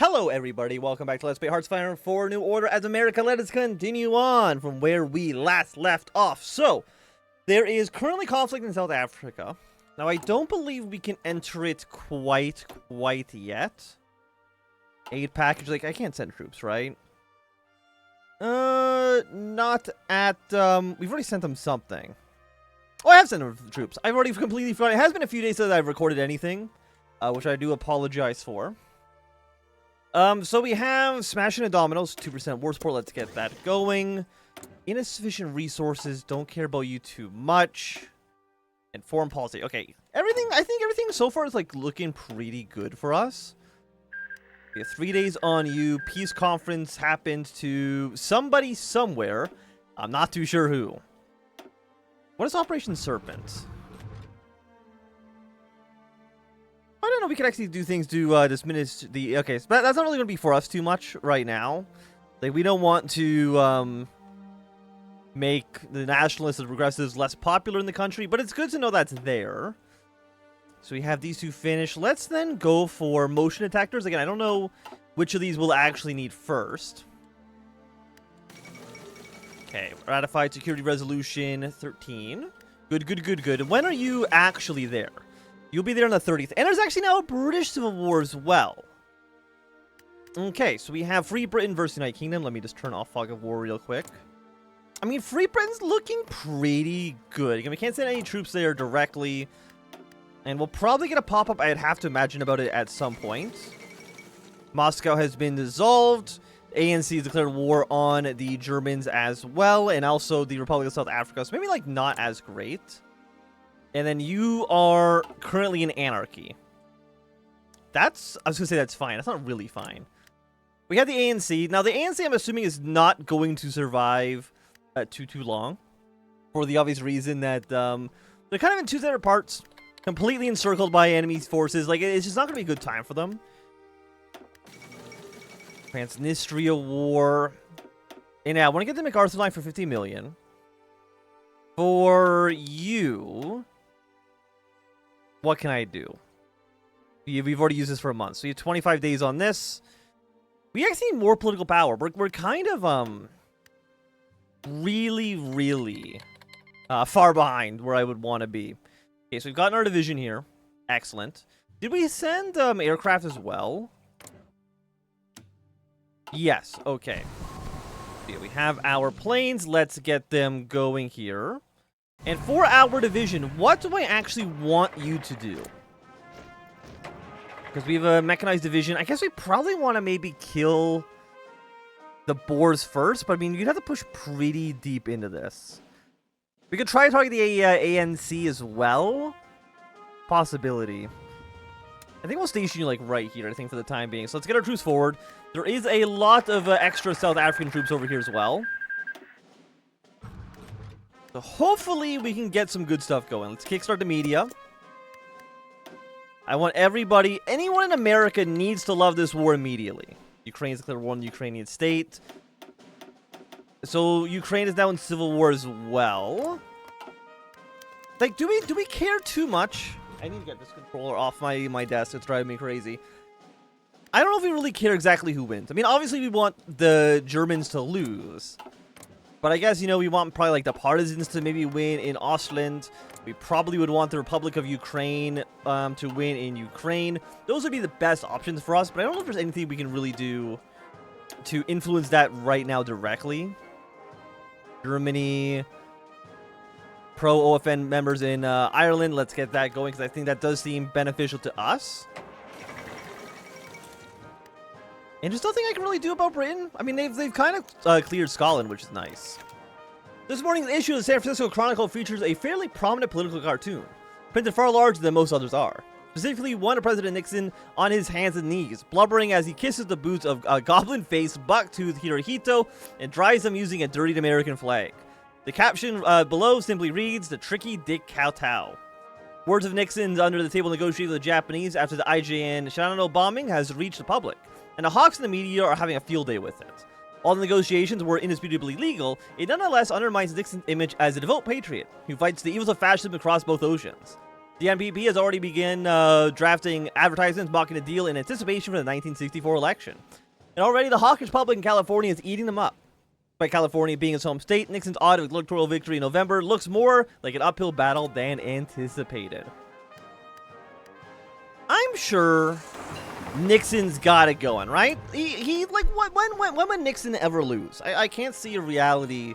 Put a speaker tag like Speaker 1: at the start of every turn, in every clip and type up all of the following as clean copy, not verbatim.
Speaker 1: Hello everybody, welcome back to Let's Play Hearthstone for New Order as America. Let us continue on from where we last left off. So, there is currently conflict in South Africa. Now, I don't believe we can enter it quite yet. Aid package, like, I can't send troops, right? Not at, we've already sent them something. Oh, I have sent them troops. I've already completely forgotten. It has been a few days since I've recorded anything, which I do apologize for. So we have Smashing the Dominoes, 2% war support, let's get that going. Insufficient resources, don't care about you too much. And foreign policy, okay. I think everything so far is like looking pretty good for us. We have 3 days on you, peace conference happened to somebody somewhere. I'm not too sure who. What is Operation Serpent? I don't know, we could actually do things to diminish the... Okay, so that's not really going to be for us too much right now. Like, we don't want to make the nationalists and progressives less popular in the country, but it's good to know that's there. So we have these two finished. Let's then go for motion detectors. Again, I don't know which of these we'll actually need first. Okay, ratified security resolution 13. Good. When are you actually there? You'll be there on the 30th. And there's actually now a British Civil War as well. Okay, so we have Free Britain versus United Kingdom. Let me just turn off Fog of War real quick. I mean, Free Britain's looking pretty good. Again, we can't send any troops there directly. And we'll probably get a pop-up, I'd have to imagine, about it at some point. Moscow has been dissolved. ANC has declared war on the Germans as well. And also the Republic of South Africa. So maybe, like, not as great. And then you are currently in anarchy. I was going to say that's fine. That's not really fine. We have the ANC. Now, the ANC, I'm assuming, is not going to survive too long. For the obvious reason that they're kind of in two separate parts. Completely encircled by enemy forces. Like, it's just not going to be a good time for them. Transnistria War. And yeah, I want to get the MacArthur line for 50 million. For you... What can I do? We've already used this for a month. So you have 25 days on this. We actually need more political power. We're kind of, really far behind where I would want to be. Okay, so we've gotten our division here. Excellent. Did we send aircraft as well? Yes, okay. Yeah, we have our planes. Let's get them going here. And for our division, what do I actually want you to do? Because we have a mechanized division. I guess we probably want to maybe kill the Boers first. But I mean, you'd have to push pretty deep into this. We could try to target the ANC as well. Possibility. I think we'll station you like right here, I think, for the time being. So let's get our troops forward. There is a lot of extra South African troops over here as well. So hopefully we can get some good stuff going. Let's kickstart the media. I want everybody, anyone in America needs to love this war immediately. Ukraine's declared war on the Ukrainian state. So Ukraine is now in civil war as well. Like, do we care too much? I need to get this controller off my desk. It's driving me crazy. I don't know if we really care exactly who wins. I mean, obviously we want the Germans to lose. But I guess, you know, we want probably like the partisans to maybe win in Ostland. We probably would want the Republic of Ukraine to win in Ukraine. Those would be the best options for us. But I don't know if there's anything we can really do to influence that right now directly. Germany, pro-OFN members in Ireland. Let's get that going because I think that does seem beneficial to us. And there's nothing I can really do about Britain. I mean, they've kind of cleared Scotland, which is nice. This morning's issue of the San Francisco Chronicle features a fairly prominent political cartoon, printed far larger than most others are. Specifically, one of President Nixon on his hands and knees, blubbering as he kisses the boots of goblin-faced, buck-toothed Hirohito and dries them using a dirtied American flag. The caption below simply reads, "The tricky Dick Kowtow." Words of Nixon's under-the-table negotiation with the Japanese after the IJN Shinano bombing has reached the public, and the hawks in the media are having a field day with it. While the negotiations were indisputably legal, it nonetheless undermines Nixon's image as a devout patriot who fights the evils of fascism across both oceans. The NPP has already begun drafting advertisements mocking a deal in anticipation for the 1964 election. And already the hawkish public in California is eating them up. By California being his home state, Nixon's odd electoral victory in November looks more like an uphill battle than anticipated. I'm sure Nixon's got it going, right? He like, when would Nixon ever lose? I can't see a reality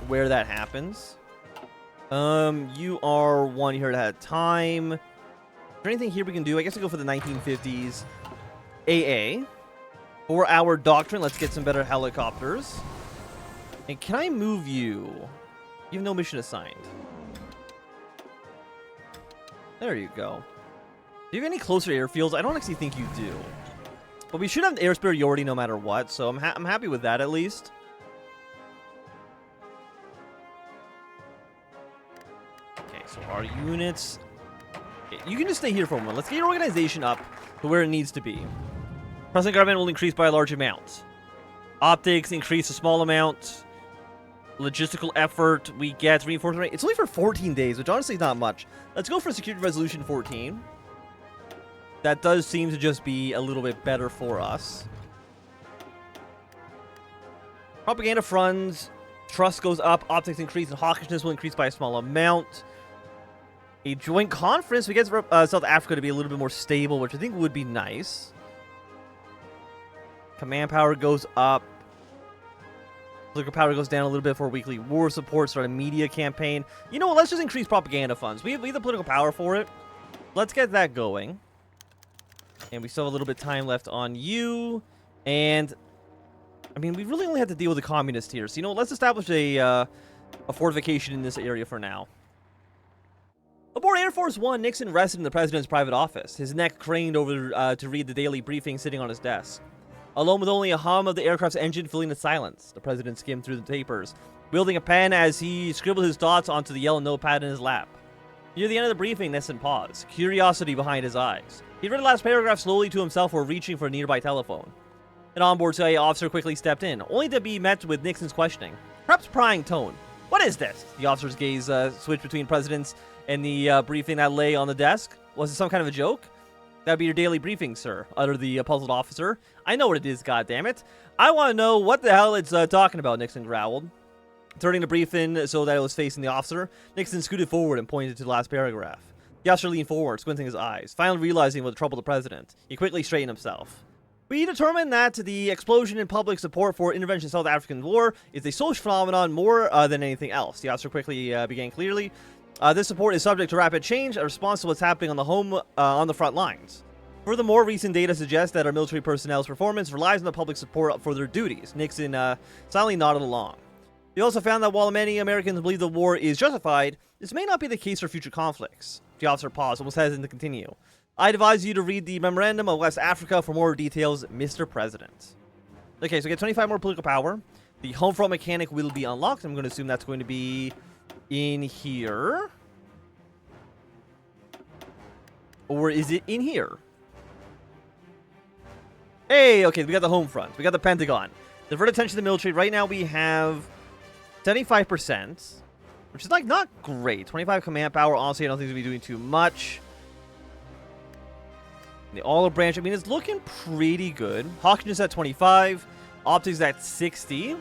Speaker 1: where that happens. You are one here at a time. Is there anything here we can do? I guess I'll go for the 1950s. AA. For our doctrine, let's get some better helicopters. And can I move you? You have no mission assigned. There you go. Do you have any closer airfields? I don't actually think you do. But we should have air superiority no matter what, so I'm happy with that at least. Okay, so our units... Okay, you can just stay here for a moment. Let's get your organization up to where it needs to be. Present government will increase by a large amount. Optics increase a small amount. Logistical effort, we get reinforcement rate. It's only for 14 days, which honestly is not much. Let's go for Security Resolution 14. That does seem to just be a little bit better for us. Propaganda funds, trust goes up, optics increase, and hawkishness will increase by a small amount. A joint conference, we get South Africa to be a little bit more stable, which I think would be nice. Command power goes up. Political power goes down a little bit for weekly war support, start a media campaign. You know what, let's just increase propaganda funds. We have the political power for it. Let's get that going. And we still have a little bit of time left on you. And, I mean, we really only have to deal with the communists here. So, you know, let's establish a fortification in this area for now. Aboard Air Force One, Nixon rested in the president's private office, his neck craned over to read the daily briefing sitting on his desk. Alone with only a hum of the aircraft's engine filling the silence, the president skimmed through the papers, wielding a pen as he scribbled his thoughts onto the yellow notepad in his lap. Near the end of the briefing, Nixon paused, curiosity behind his eyes. He read the last paragraph slowly to himself while reaching for a nearby telephone. An onboard CIA officer quickly stepped in, only to be met with Nixon's questioning, perhaps prying tone. What is this? The officer's gaze switched between presidents and the briefing that lay on the desk. Was it some kind of a joke? That'd be your daily briefing, sir, uttered the puzzled officer. I know what it is, goddammit. I want to know what the hell it's talking about, Nixon growled. Turning the briefing so that it was facing the officer, Nixon scooted forward and pointed to the last paragraph. The officer leaned forward, squinting his eyes, finally realizing what troubled the president. He quickly straightened himself. We determined that the explosion in public support for intervention in South African war is a social phenomenon more than anything else. The officer quickly began clearly. This support is subject to rapid change, a response to what's happening on the front lines. Furthermore, recent data suggests that our military personnel's performance relies on the public support for their duties. Nixon silently nodded along. We also found that while many Americans believe the war is justified, this may not be the case for future conflicts. The officer paused, almost hesitant to continue. I'd advise you to read the Memorandum of West Africa for more details, Mr. President. Okay, so we get 25 more political power. The home front mechanic will be unlocked. I'm going to assume that's going to be in here. Or is it in here? Hey, okay, we got the home front. We got the Pentagon. Divert attention to the military. Right now we have 75%, which is like not great. 25 command power. Honestly, I don't think we'll be doing too much. The olive branch, I mean, it's looking pretty good. Hawkins at 25. Optics at 60.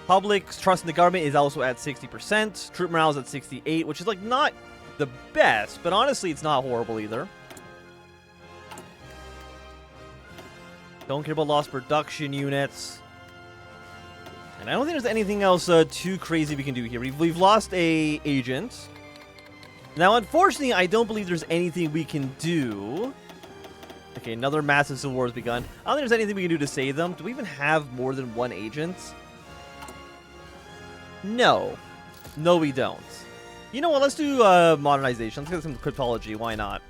Speaker 1: Public's trust in the government is also at 60%. Troop morale is at 68, which is like not the best, but honestly, it's not horrible either. Don't care about lost production units. And I don't think there's anything else too crazy we can do here. We've lost a agent. Now, unfortunately, I don't believe there's anything we can do. Okay, another massive civil war has begun. I don't think there's anything we can do to save them. Do we even have more than one agent? No. No, we don't. You know what? Let's do modernization. Let's get some cryptology. Why not?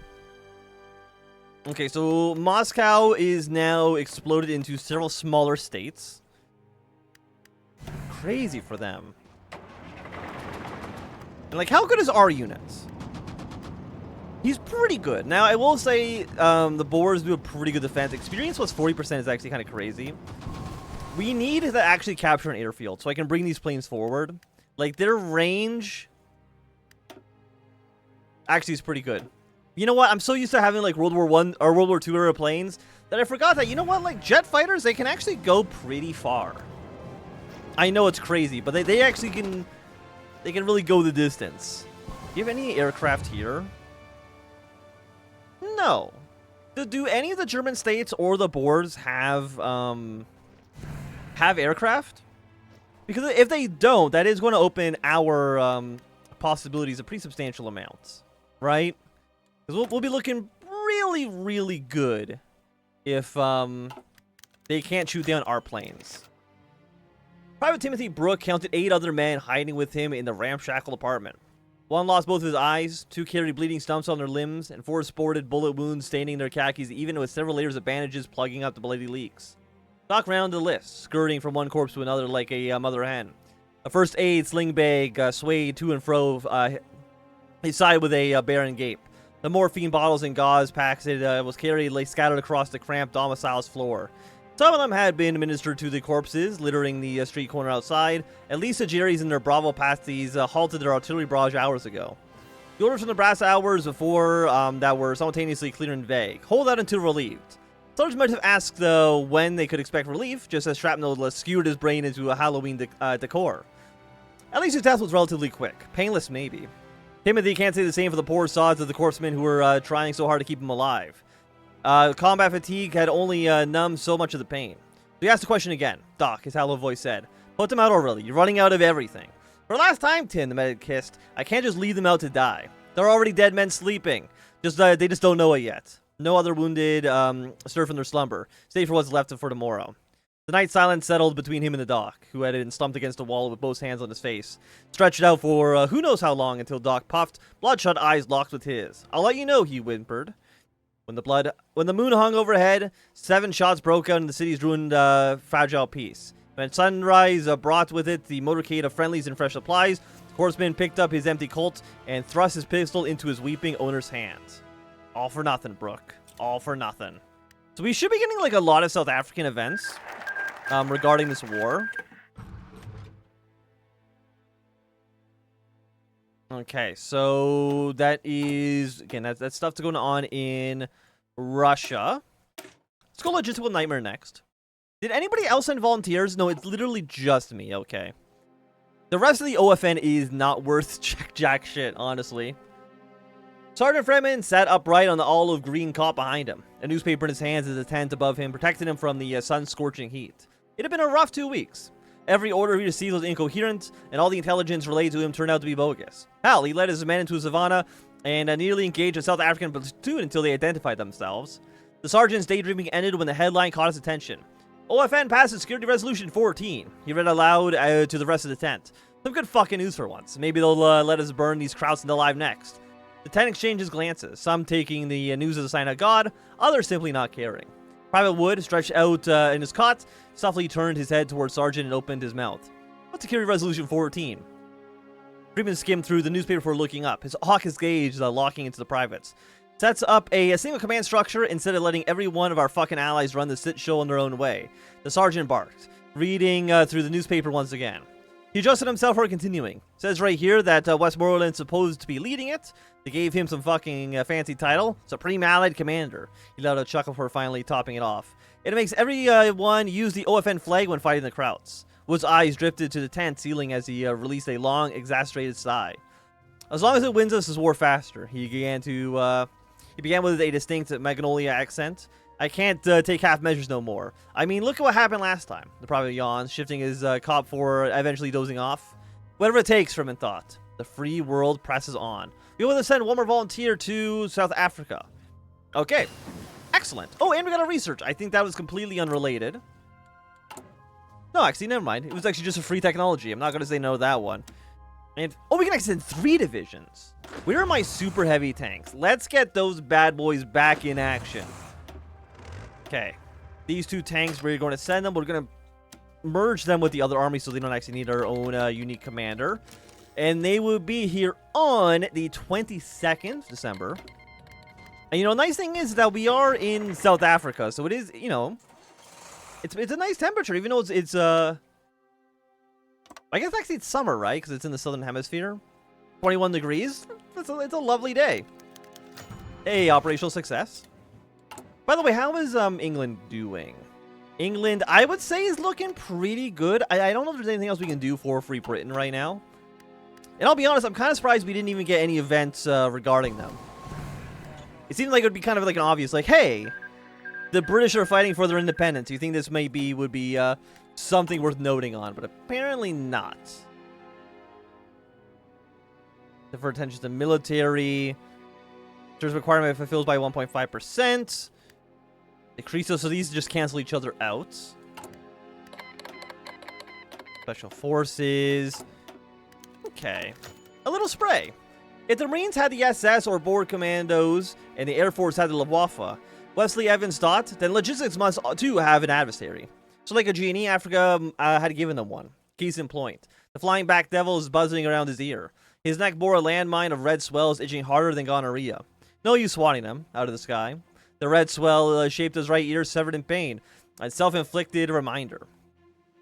Speaker 1: Okay, so Moscow is now exploded into several smaller states. Crazy for them. And like, how good is our units? He's pretty good. Now, I will say the Boers do a pretty good defense. Experience plus 40% is actually kind of crazy. We need to actually capture an airfield so I can bring these planes forward. Like, their range Actually, it's pretty good. You know what? I'm so used to having like World War I or World War II era planes that I forgot that, you know what? Like jet fighters, they can actually go pretty far. I know it's crazy, but they actually can, they can really go the distance. Do you have any aircraft here? No. Do any of the German states or the boards have aircraft? Because if they don't, that is going to open our possibilities a pretty substantial amounts, right? Because we'll be looking really, really good if they can't shoot down our planes. Private Timothy Brooke counted 8 other men hiding with him in the ramshackle apartment. One lost both his eyes, 2 carried bleeding stumps on their limbs, and 4 sported bullet wounds staining their khakis, even with several layers of bandages plugging up the bloody leaks. Doc round the list, skirting from one corpse to another like a mother hen. A first aid sling bag swayed to and fro his side with a barren gape. The morphine bottles and gauze packs it was carried lay scattered across the cramped domicile's floor. Some of them had been administered to the corpses, littering the street corner outside. At least the Jerrys and their Bravo pasties halted their artillery barrage hours ago. The orders from the brass hours before that were simultaneously clear and vague. Hold out until relieved. Soldiers might have asked, though, when they could expect relief, just as shrapnel skewered his brain into a Halloween decor. At least his death was relatively quick. Painless, maybe. Timothy can't say the same for the poor sods of the corpsemen who were trying so hard to keep him alive. Combat fatigue had only numbed so much of the pain. So he asked the question again. Doc, his hollow voice said. Put them out already. You're running out of everything. For the last time, Tim, the medic kissed. I can't just leave them out to die. There are already dead men sleeping. They just don't know it yet. No other wounded stir from their slumber. Stay for what's left for tomorrow. The night silence settled between him and the Doc, who had been slumped against a wall with both hands on his face. Stretched out for who knows how long until Doc puffed, bloodshot eyes locked with his. I'll let you know, he whimpered. When the moon hung overhead, 7 shots broke out in the city's ruined fragile peace. When sunrise brought with it the motorcade of friendlies and fresh supplies, the horseman picked up his empty Colt and thrust his pistol into his weeping owner's hands. All for nothing, Brooke. All for nothing. So we should be getting like a lot of South African events regarding this war. Okay, so that is, again, that's stuff going on in Russia. Let's go Logistical Nightmare next. Did anybody else send volunteers? No, it's literally just me, okay. The rest of the OFN is not worth jack shit, honestly. Sergeant Freeman sat upright on the olive green cot behind him, a newspaper in his hands as a tent above him, protecting him from the sun's scorching heat. It had been a rough 2 weeks. Every order he received was incoherent, and all the intelligence relayed to him turned out to be bogus. Hell, he led his men into a savannah and nearly engaged a South African platoon until they identified themselves. The sergeant's daydreaming ended when the headline caught his attention. OFN passes Security Resolution 14. He read aloud to the rest of the tent. Some good fucking news for once. Maybe they'll let us burn these Krauts alive next. The tent exchanges glances, some taking the news as a sign of God, others simply not caring. Private Wood, stretched out in his cot, softly turned his head towards Sergeant and opened his mouth. What's Security Resolution 14? Freeman skimmed through the newspaper before looking up, his hawkish gaze locking into the privates. Sets up a single command structure instead of letting every one of our fucking allies run the sit show in their own way. The sergeant barked, reading through the newspaper once again. He adjusted himself for continuing. Says right here that Westmoreland's supposed to be leading it. They gave him some fucking fancy title, Supreme Allied Commander. He let out a chuckle for finally topping it off. It makes everyone use the OFN flag when fighting the Krauts. Wood's eyes drifted to the tent ceiling as he released a long, exasperated sigh. As long as it wins us this war faster, he began with a distinct Magnolia accent. I can't take half measures no more. I mean, look at what happened last time. The private yawned, shifting his cop for eventually dozing off. Whatever it takes, Freeman thought. The free world presses on. We want to send one more volunteer to South Africa. Okay. Excellent. Oh, and we got a research. I think that was completely unrelated. No, actually, never mind. It was actually just a free technology. I'm not going to say no to that one. And oh, we can actually send 3 divisions. Where are my super heavy tanks? Let's get those bad boys back in action. Okay. These 2 tanks, we're going to send them. We're going to merge them with the other army so they don't actually need our own unique commander. And they will be here on the 22nd of December. And, you know, nice thing is that we are in South Africa. So it is, you know, it's a nice temperature, even though it's I guess actually it's summer, right? Because it's in the southern hemisphere. 21 degrees. It's a lovely day. Hey, operational success. By the way, how is England doing? England, I would say, is looking pretty good. I don't know if there's anything else we can do for Free Britain right now. And I'll be honest, I'm kind of surprised we didn't even get any events regarding them. It seemed like it would be kind of like an obvious, like, hey, the British are fighting for their independence. You think this would be something worth noting on, but apparently not. For attention to military. There's requirement fulfilled by 1.5%. Decrease, so these just cancel each other out. Special forces. Okay. A little spray. If the Marines had the SS or Boer Commandos, and the Air Force had the Luftwaffe, Wesley Evans thought, then logistics must too have an adversary. So like a G&E, Africa had given them one. Case in point. The flying back devil is buzzing around his ear. His neck bore a landmine of red swells itching harder than gonorrhea. No use swatting them out of the sky. The red swell shaped his right ear, severed in pain. A self-inflicted reminder.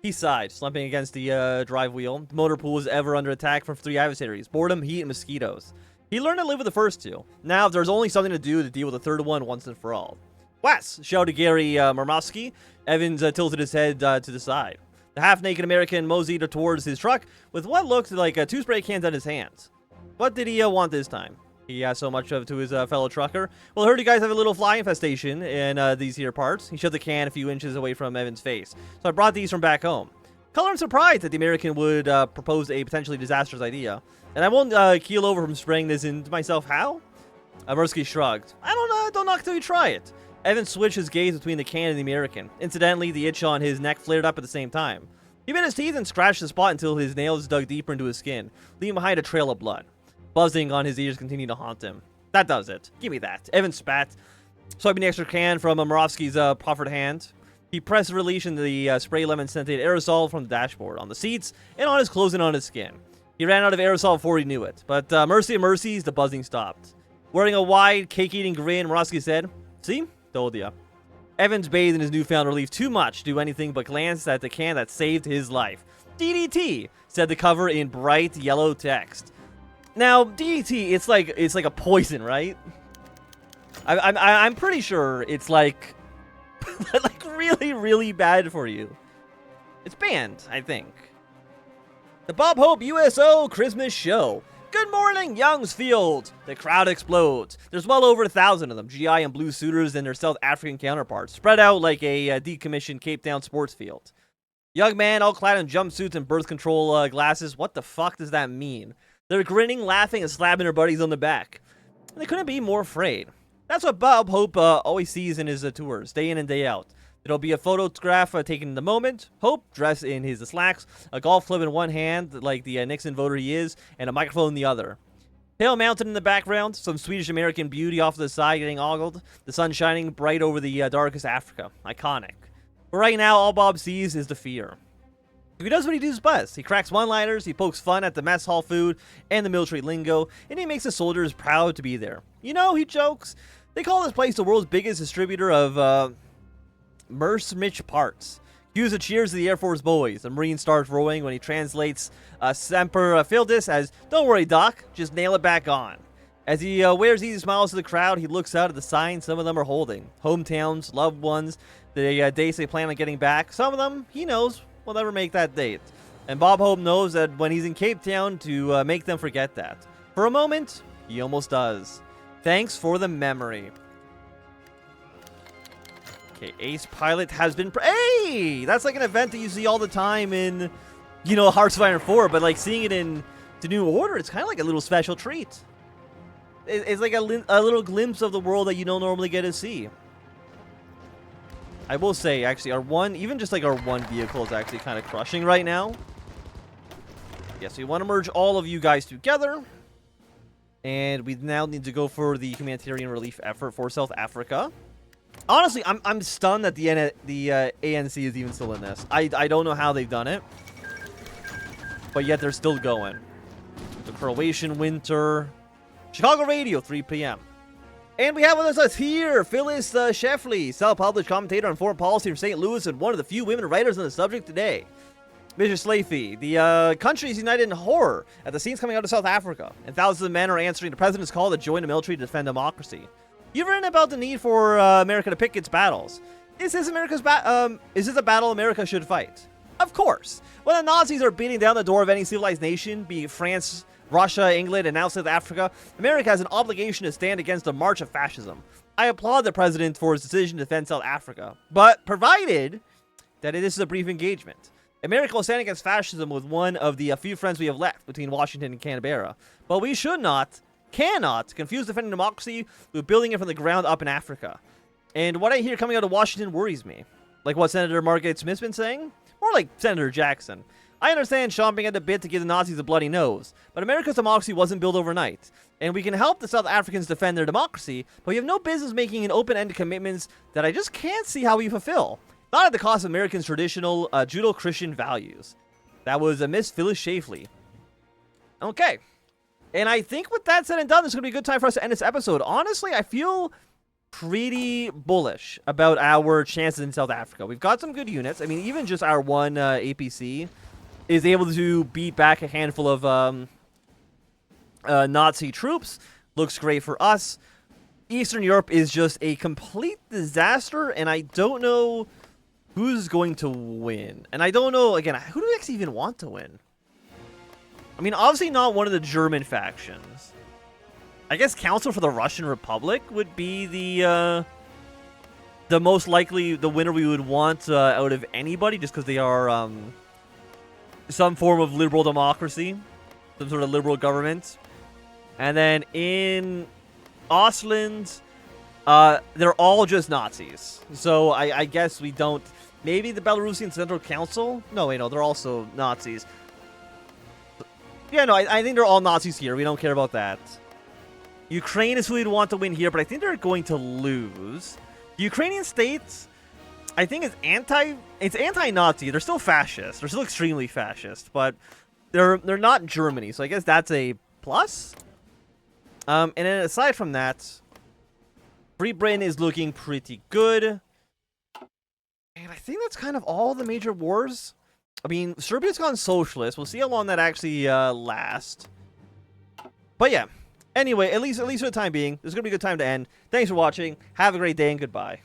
Speaker 1: He sighed, slumping against the drive wheel. The motor pool was ever under attack from 3 adversaries: boredom, heat, and mosquitoes. He learned to live with the first 2. Now, if there's only something to do, to deal with the third one once and for all. Wes! Shouted Gary Marmowski. Evans tilted his head to the side. The half-naked American moseyed towards his truck with what looked like 2 spray cans in his hands. What did he want this time? He asked so much of to his fellow trucker. Well, I heard you guys have a little fly infestation in these here parts. He shoved the can a few inches away from Evan's face. So I brought these from back home. Color and surprise that the American would propose a potentially disastrous idea. And I won't keel over from spraying this into myself. How? Mursky shrugged. I don't know. Don't knock till you try it. Evan switched his gaze between the can and the American. Incidentally, the itch on his neck flared up at the same time. He bit his teeth and scratched the spot until his nails dug deeper into his skin, leaving behind a trail of blood. Buzzing on his ears continued to haunt him. That does it. Give me that. Evan spat, swiping the extra can from Morovsky's proffered hand. He pressed the release into the spray lemon scented aerosol from the dashboard, on the seats, and on his clothes and on his skin. He ran out of aerosol before he knew it, but mercy of mercies, the buzzing stopped. Wearing a wide, cake-eating grin, Morovsky said, "See? Told ya." Evans bathed in his newfound relief too much to do anything but glance at the can that saved his life. DDT, said the cover in bright yellow text. Now, DDT, it's like a poison, right? I'm pretty sure it's like really, really bad for you. It's banned, I think. The Bob Hope USO Christmas Show. Good morning, Youngsfield! The crowd explodes. There's well over 1,000 of them, GI and blue suiters and their South African counterparts, spread out like a decommissioned Cape Town sports field. Young man, all clad in jumpsuits and birth control glasses. What the fuck does that mean? They're grinning, laughing, and slapping their buddies on the back. And they couldn't be more afraid. That's what Bob Hope always sees in his tours, day in and day out. There'll be a photograph taken in the moment. Hope, dressed in his slacks, a golf club in one hand, like the Nixon voter he is, and a microphone in the other. Pale Mountain in the background, some Swedish-American beauty off to the side getting ogled, the sun shining bright over the darkest Africa. Iconic. But right now, all Bob sees is the fear. He does what he does best. He cracks one-liners, he pokes fun at the mess hall food and the military lingo, and he makes the soldiers proud to be there. You know, he jokes, they call this place the world's biggest distributor of, Merce-Mitch parts. Cues the cheers of the Air Force boys. The Marine starts rowing when he translates Semper Fidelis as, "Don't worry, Doc, just nail it back on." As he wears easy smiles to the crowd, he looks out at the signs some of them are holding. Hometowns, loved ones, the dates they plan on getting back. Some of them, he knows, will never make that date. And Bob Hope knows that when he's in Cape Town to make them forget that. For a moment, he almost does. Thanks for the memory. Okay, Ace Pilot has been... Hey! That's like an event that you see all the time in, you know, Hearthfire 4, but like seeing it in the New Order, it's kind of like a little special treat. It's like a little glimpse of the world that you don't normally get to see. I will say, actually, even just like our one vehicle is actually kind of crushing right now. Yes, we want to merge all of you guys together. And we now need to go for the humanitarian relief effort for South Africa. Honestly, I'm stunned that the ANC is even still in this. I don't know how they've done it. But yet they're still going. The Croatian winter. Chicago Radio, 3 p.m. And we have with us here, Phyllis Schlafly, self-published commentator on foreign policy from St. Louis and one of the few women writers on the subject today. Vicious Leafy. The country is united in horror at the scenes coming out of South Africa, and thousands of men are answering the president's call to join the military to defend democracy. You've written about the need for America to pick its battles. Is this a battle America should fight? Of course. When the Nazis are beating down the door of any civilized nation, be it France, Russia, England, and now South Africa, America has an obligation to stand against the march of fascism. I applaud the president for his decision to defend South Africa, but provided that this is a brief engagement. America will stand against fascism with one of the few friends we have left between Washington and Canberra, but we cannot confuse defending democracy with building it from the ground up in Africa. And what I hear coming out of Washington worries me. Like what Senator Margaret Smith's been saying? More like Senator Jackson. I understand chomping at the bit to give the Nazis a bloody nose, but America's democracy wasn't built overnight. And we can help the South Africans defend their democracy, but we have no business making an open-ended commitments that I just can't see how we fulfill. Not at the cost of Americans' traditional Judeo-Christian values. That was Miss Phyllis Schafley. Okay. And I think with that said and done, this is going to be a good time for us to end this episode. Honestly, I feel pretty bullish about our chances in South Africa. We've got some good units. I mean, even just our one APC is able to beat back a handful of Nazi troops. Looks great for us. Eastern Europe is just a complete disaster, and I don't know who's going to win. And I don't know, again, who do we actually even want to win? I mean, obviously not one of the German factions. I guess Council for the Russian Republic would be the most likely, the winner we would want out of anybody, just because they are some form of liberal democracy, some sort of liberal government. And then in Ostland, they're all just Nazis. So I guess we don't... Maybe the Belarusian Central Council? No, wait, no, they're also Nazis. Yeah, no, I think they're all Nazis here. We don't care about that. Ukraine is who we'd want to win here, but I think they're going to lose. The Ukrainian state, I think, is anti-Nazi. They're still fascist. They're still extremely fascist, but they're not Germany, so I guess that's a plus. And then aside from that, Free Britain is looking pretty good. And I think that's kind of all the major wars. I mean, Serbia's gone socialist. We'll see how long that actually lasts. But yeah. Anyway, at least for the time being, this is going to be a good time to end. Thanks for watching. Have a great day and goodbye.